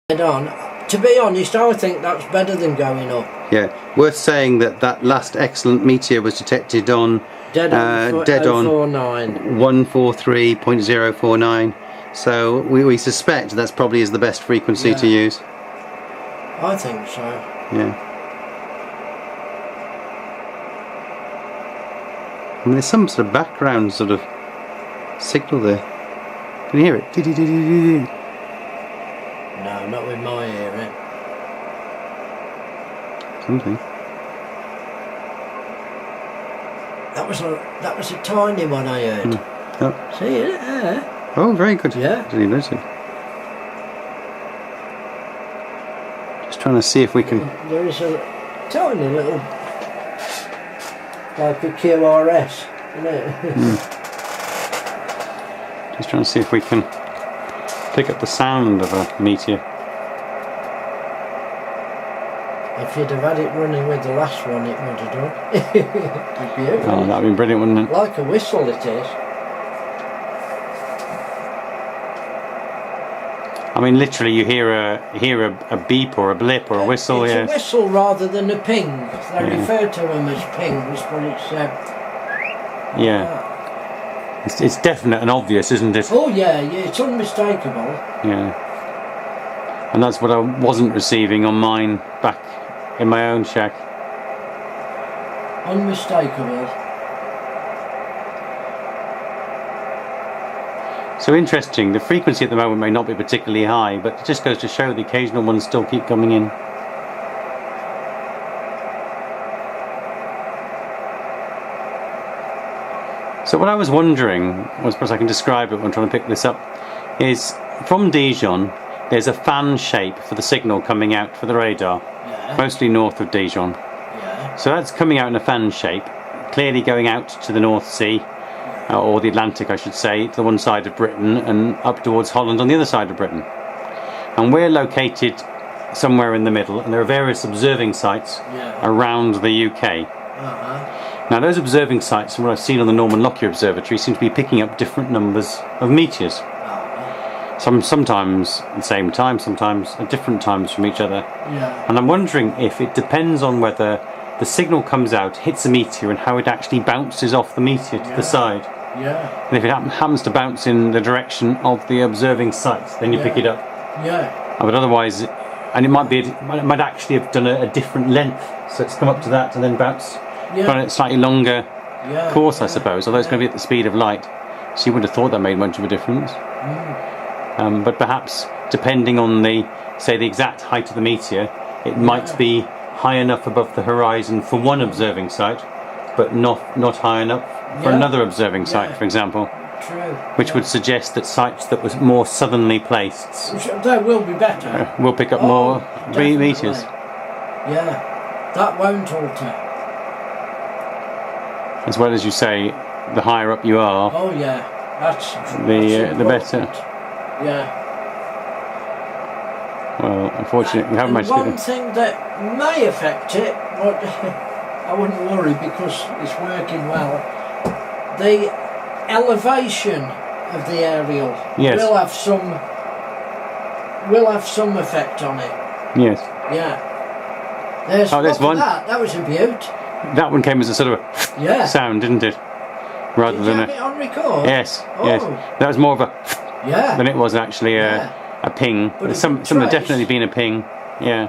Head on. To be honest, I think that's better than going up. Yeah, worth saying that that last excellent meteor was detected on Dead on 049. 143.049. So we suspect that's probably is the best frequency to use. I think so. Yeah. I mean, there's some sort of background sort of signal there. Can you hear it? No, not with my hearing. Something. That was a tiny one I heard. Oh. See it there? Oh, very good. Yeah. Did you notice it? Just trying to see if we can. There is a tiny little, like a QRS, isn't it? Just trying to see if we can pick up the sound of a meteor. If you'd have had it running with the last one, it would have done. It'd be beautiful. Oh, that'd be brilliant, wouldn't it? Like a whistle, it is. I mean, literally, you hear a beep or a blip or a whistle. It's Yes. a whistle rather than a ping. They refer to them as pings, but it's. Yeah. It's definite and obvious, isn't it? Oh yeah, it's unmistakable. Yeah. And that's what I wasn't receiving on mine back in my own shack. Unmistakable. So interesting. The frequency at the moment may not be particularly high, but it just goes to show the occasional ones still keep coming in. So what I was wondering, I suppose I can describe it when I'm trying to pick this up, is from Dijon there's a fan shape for the signal coming out for the radar, mostly north of Dijon. So that's coming out in a fan shape, clearly going out to the North Sea, or the Atlantic I should say, to the one side of Britain and up towards Holland on the other side of Britain. And we're located somewhere in the middle, and there are various observing sites around the UK. Now those observing sites, from what I've seen on the Norman Lockyer Observatory, seem to be picking up different numbers of meteors. Sometimes at the same time, sometimes at different times from each other. And I'm wondering if it depends on whether the signal comes out, hits a meteor, and how it actually bounces off the meteor to the side. And if it happens to bounce in the direction of the observing sites, then you pick it up. But otherwise, and it might actually have done a different length, so it's come up to that and then bounce. Run a slightly longer course, I suppose, although it's going to be at the speed of light. So you would have thought that made much of a difference. But perhaps, depending on the exact height of the meteor, it might be high enough above the horizon for one observing site, but not high enough for another observing site, for example. Which would suggest that sites that were more southernly placed, they will be better. Will pick up more meteors. Yeah, that won't alter. As well as you say, the higher up you are, oh yeah, that's the better. Yeah. Well, unfortunately, we haven't managed to get one thing that may affect it, but I wouldn't worry because it's working well. The elevation of the aerial will have some effect on it. Yes. Yeah. There's one. That was a beaut. That one came as a sort of a sound, didn't it? Rather than have it on record? Yes, yes. That was more of a than it was actually a ping. But some have definitely been a ping. Yeah.